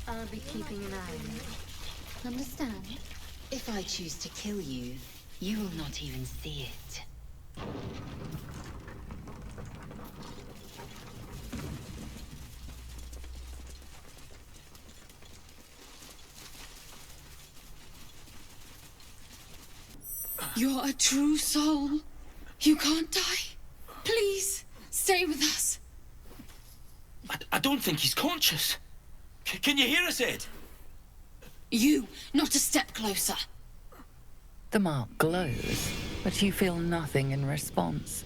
I'll be keeping an eye on it. Understand? If I choose to kill you, you will not even see it. You're a true soul. You can't die. Please, stay with us. I don't think he's conscious. Can you hear us, Ed? You, not a step closer. The mark glows, but you feel nothing in response.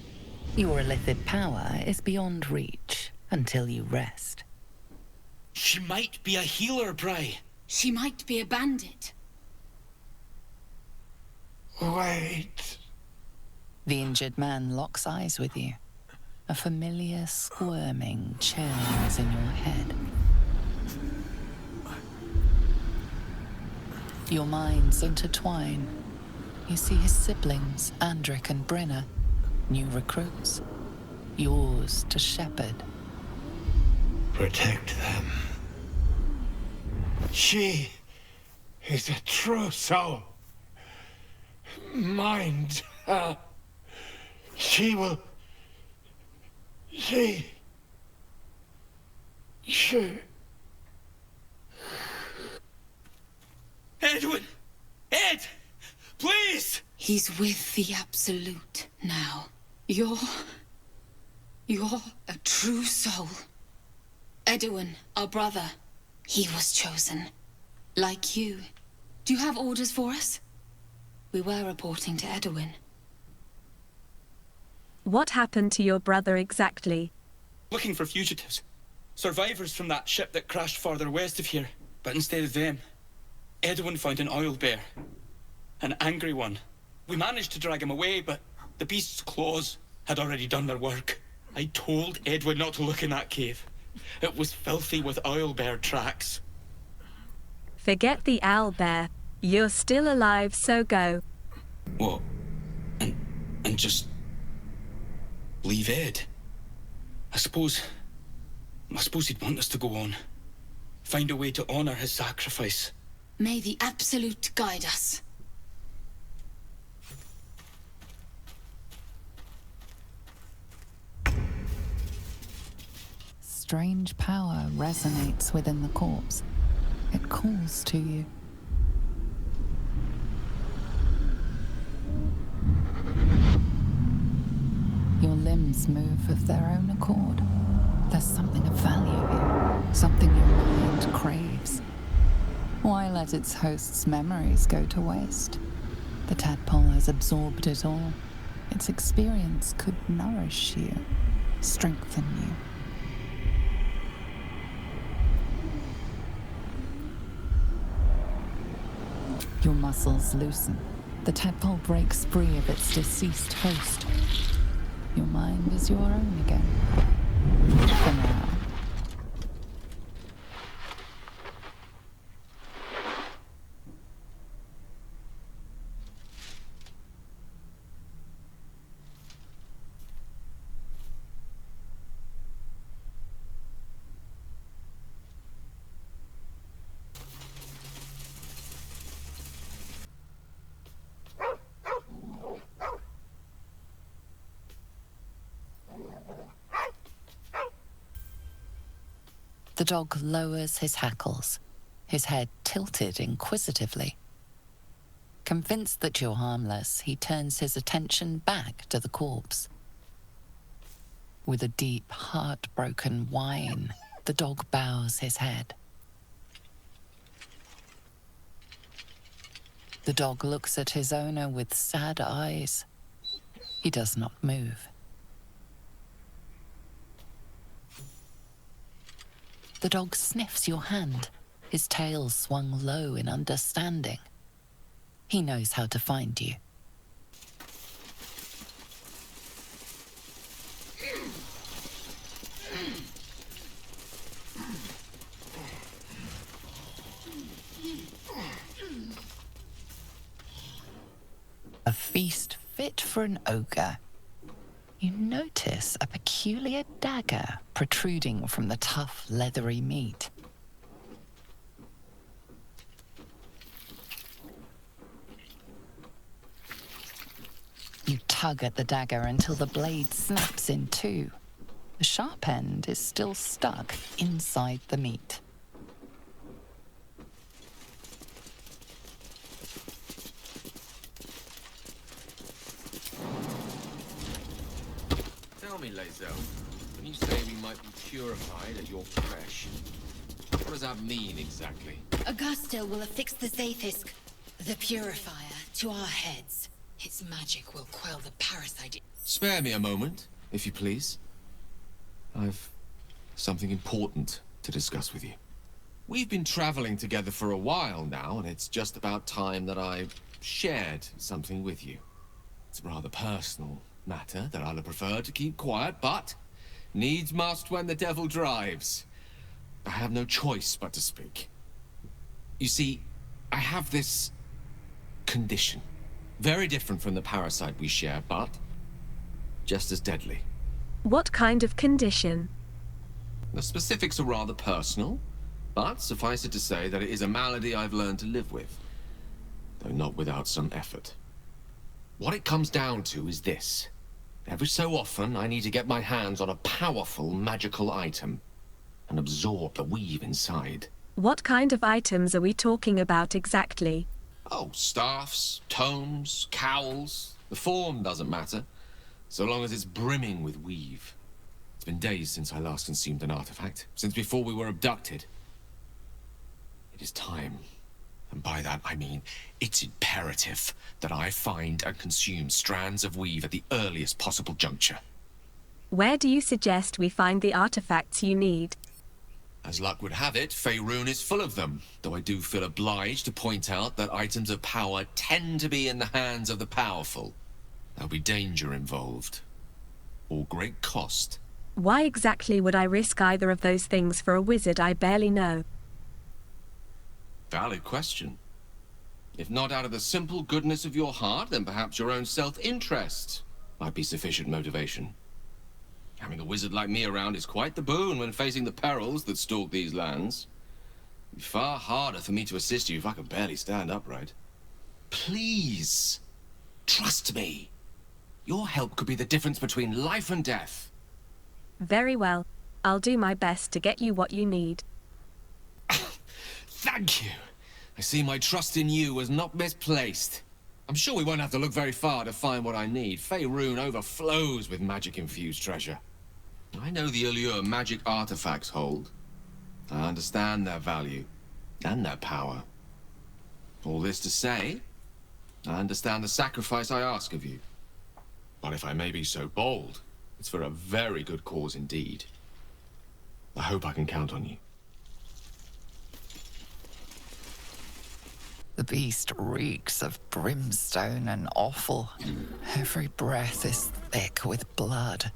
Your illithid power is beyond reach until you rest. She might be a healer, Bri. She might be a bandit. Wait. The injured man locks eyes with you. A familiar squirming churns in your head. Your minds intertwine. You see his siblings, Andric and Brenna, new recruits, yours to shepherd. Protect them. She is a true soul. Mind her. She will... She... Edwin! Ed! Please! He's with the Absolute now. You're a true soul. Edwin, our brother, he was chosen. Like you. Do you have orders for us? We were reporting to Edwin. What happened to your brother exactly? Looking for fugitives. Survivors from that ship that crashed farther west of here. But instead of them, Edwin found an oil bear. An angry one. We managed to drag him away, but the beast's claws had already done their work. I told Edwin not to look in that cave. It was filthy with oil bear tracks. Forget the owl bear. You're still alive, so go. What? And just... leave Ed? I suppose he'd want us to go on. Find a way to honor his sacrifice. May the Absolute guide us. Strange power resonates within the corpse. It calls to you. Your limbs move of their own accord. There's something of value here, something your mind craves. Why let its host's memories go to waste? The tadpole has absorbed it all. Its experience could nourish you, strengthen you. Your muscles loosen. The tadpole breaks free of its deceased host. Your mind is your own again. For now. The dog lowers his hackles, his head tilted inquisitively. Convinced that you're harmless, he turns his attention back to the corpse. With a deep, heartbroken whine, the dog bows his head. The dog looks at his owner with sad eyes. He does not move. The dog sniffs your hand, his tail swung low in understanding. He knows how to find you. A feast fit for an ogre. You notice a peculiar dagger protruding from the tough, leathery meat. tug at the dagger until the blade snaps in two. The sharp end is still stuck inside the meat. Tell me, Lae'zel, when you say we might be purified at your fresh, what does that mean exactly? Augustil will affix the Zaithisk, the purifier, to our heads. Its magic will quell the parasite. Spare me a moment, if you please. I've something important to discuss with you. We've been traveling together for a while now, and it's just about time that I shared something with you. It's a rather personal matter that I'll prefer to keep quiet, but needs must when the devil drives. I have no choice but to speak. You see, I have this condition. Very different from the parasite we share, but just as deadly. What kind of condition? The specifics are rather personal, but suffice it to say that it is a malady I've learned to live with, though not without some effort. What it comes down to is this. Every so often, I need to get my hands on a powerful magical item and absorb the weave inside. What kind of items are we talking about exactly? Oh, staffs, tomes, cowls. The form doesn't matter, so long as it's brimming with weave. It's been days since I last consumed an artifact, since before we were abducted. It is time, and by that I mean it's imperative that I find and consume strands of weave at the earliest possible juncture. Where do you suggest we find the artifacts you need? As luck would have it, Faerun is full of them, though I do feel obliged to point out that items of power tend to be in the hands of the powerful. There'll be danger involved, or great cost. Why exactly would I risk either of those things for a wizard I barely know? Valid question. If not out of the simple goodness of your heart, then perhaps your own self-interest might be sufficient motivation. Having a wizard like me around is quite the boon when facing the perils that stalk these lands. It'd be far harder for me to assist you if I could barely stand upright. Please, trust me. Your help could be the difference between life and death. Very well. I'll do my best to get you what you need. Thank you. I see my trust in you was not misplaced. I'm sure we won't have to look very far to find what I need. Faerun overflows with magic-infused treasure. I know the allure magic artifacts hold. I understand their value and their power. All this to say, I understand the sacrifice I ask of you. But if I may be so bold, it's for a very good cause indeed. I hope I can count on you. The beast reeks of brimstone and offal. Every breath is thick with blood.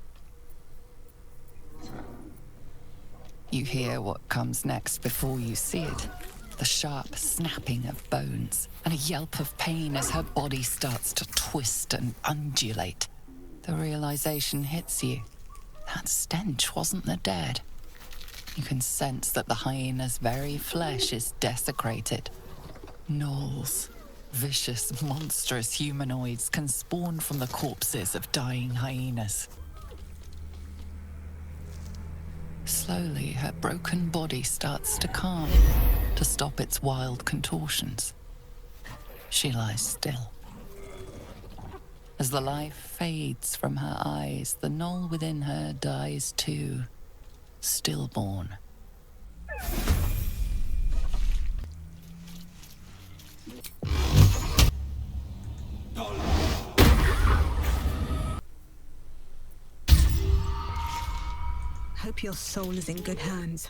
You hear what comes next before you see it. The sharp snapping of bones, and a yelp of pain as her body starts to twist and undulate. The realization hits you. That stench wasn't the dead. You can sense that the hyena's very flesh is desecrated. Gnolls, vicious, monstrous humanoids can spawn from the corpses of dying hyenas. Slowly, her broken body starts to calm, to stop its wild contortions. She lies still. As the life fades from her eyes, the gnoll within her dies too, stillborn. Hope your soul is in good hands.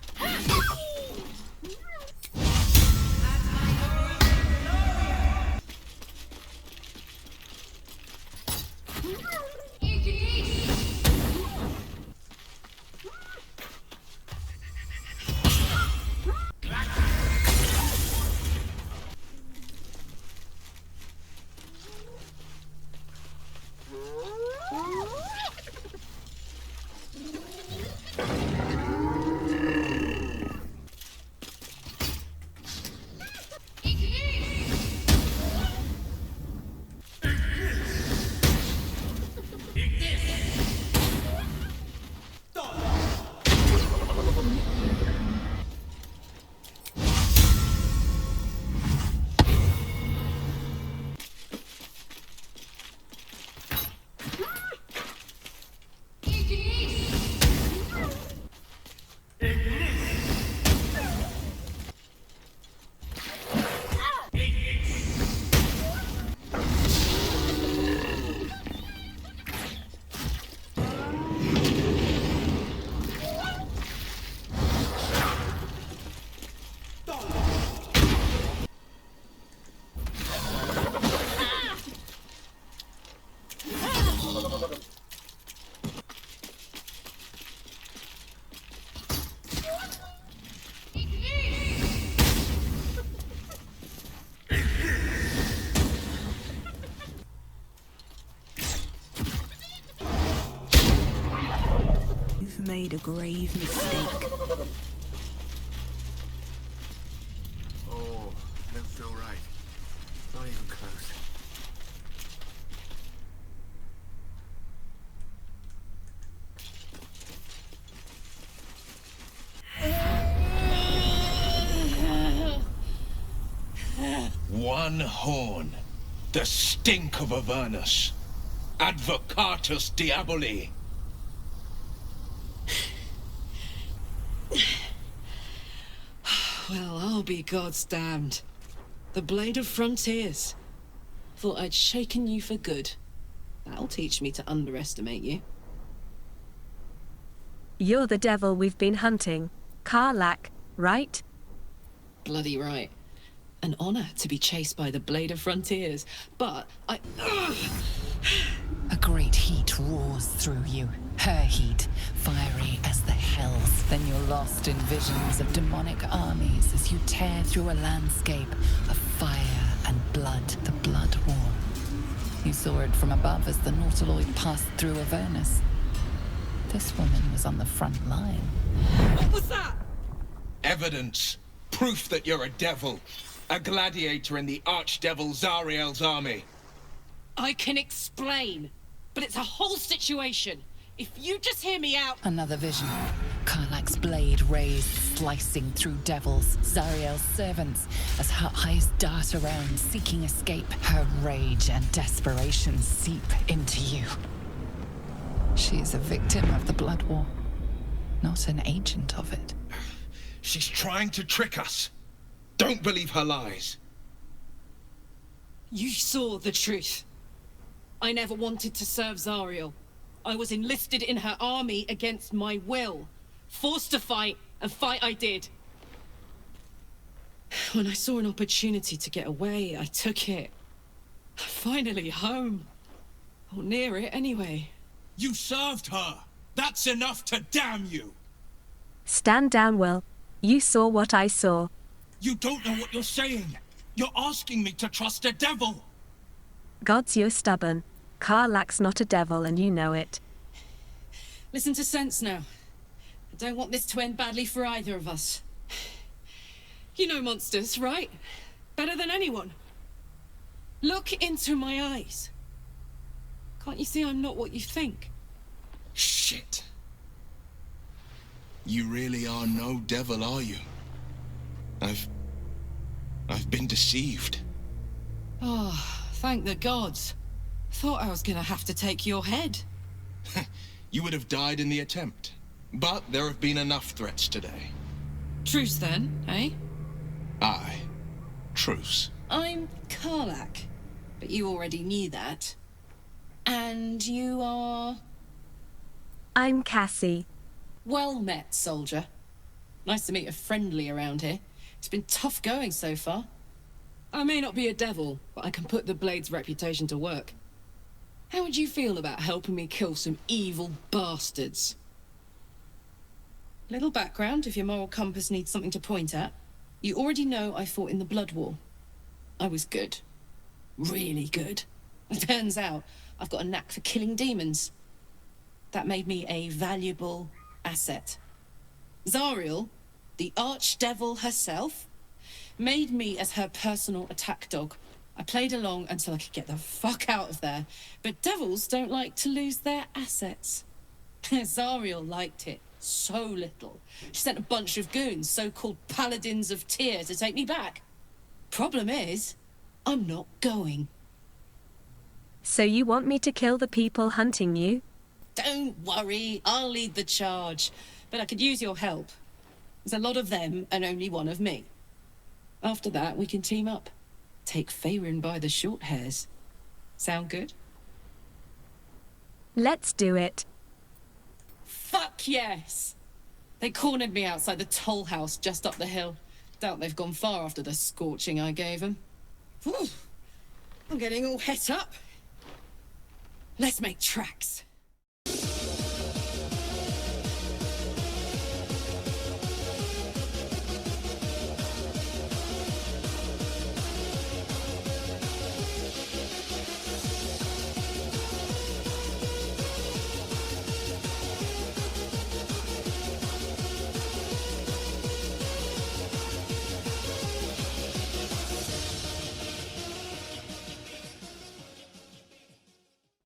made a grave mistake. Oh, don't feel right. Not even close. One horn. The stink of Avernus. Advocatus Diaboli. Well, I'll be God's damned. The Blade of Frontiers. Thought I'd shaken you for good. That'll teach me to underestimate you. You're the devil we've been hunting. Karlach, right? Bloody right. An honor to be chased by the Blade of Frontiers, but I... A great heat roars through you. Her heat, fiery as the hells. Then you're lost in visions of demonic armies as you tear through a landscape of fire and blood, the Blood War. You saw it from above as the Nautiloid passed through Avernus. This woman was on the front line. What was that? Evidence. Proof that you're a devil. A gladiator in the Archdevil Zariel's army. I can explain, but it's a whole situation. If you just hear me out... Another vision. Karlach's blade raised, slicing through devils, Zariel's servants, as her eyes dart around, seeking escape. Her rage and desperation seep into you. She is a victim of the Blood War, not an agent of it. She's trying to trick us. Don't believe her lies. You saw the truth. I never wanted to serve Zariel. I was enlisted in her army against my will. Forced to fight, and fight I did. When I saw an opportunity to get away, I took it. Finally home. Or near it, anyway. You served her. That's enough to damn you. Stand down, Will. You saw what I saw. You don't know what you're saying. You're asking me to trust a devil. Gods, you're stubborn. Karlach's not a devil, and you know it. Listen to sense now. I don't want this to end badly for either of us. You know monsters, right? Better than anyone. Look into my eyes. Can't you see I'm not what you think? Shit. You really are no devil, are you? I've been deceived. Oh, thank the gods. Thought I was gonna have to take your head. You would have died in the attempt. But there have been enough threats today. Truce then, eh? Aye. Truce. I'm Karlach, but you already knew that. And you are... I'm Cassie. Well met, soldier. Nice to meet a friendly around here. It's been tough going so far. I may not be a devil, but I can put the Blade's reputation to work. How would you feel about helping me kill some evil bastards? Little background, if your moral compass needs something to point at. You already know I fought in the Blood War. I was good. Really good. It turns out I've got a knack for killing demons. That made me a valuable asset. Zariel, the archdevil herself, made me as her personal attack dog. I played along until I could get the fuck out of there. But devils don't like to lose their assets. Zariel liked it so little. She sent a bunch of goons, so-called paladins of Tyr, to take me back. Problem is, I'm not going. So you want me to kill the people hunting you? Don't worry, I'll lead the charge. But I could use your help. There's a lot of them and only one of me. After that, we can team up. Take Faerun by the short hairs. Sound good? Let's do it. Fuck yes! They cornered me outside the toll house just up the hill. Doubt they've gone far after the scorching I gave them. Whew. I'm getting all het up. Let's make tracks.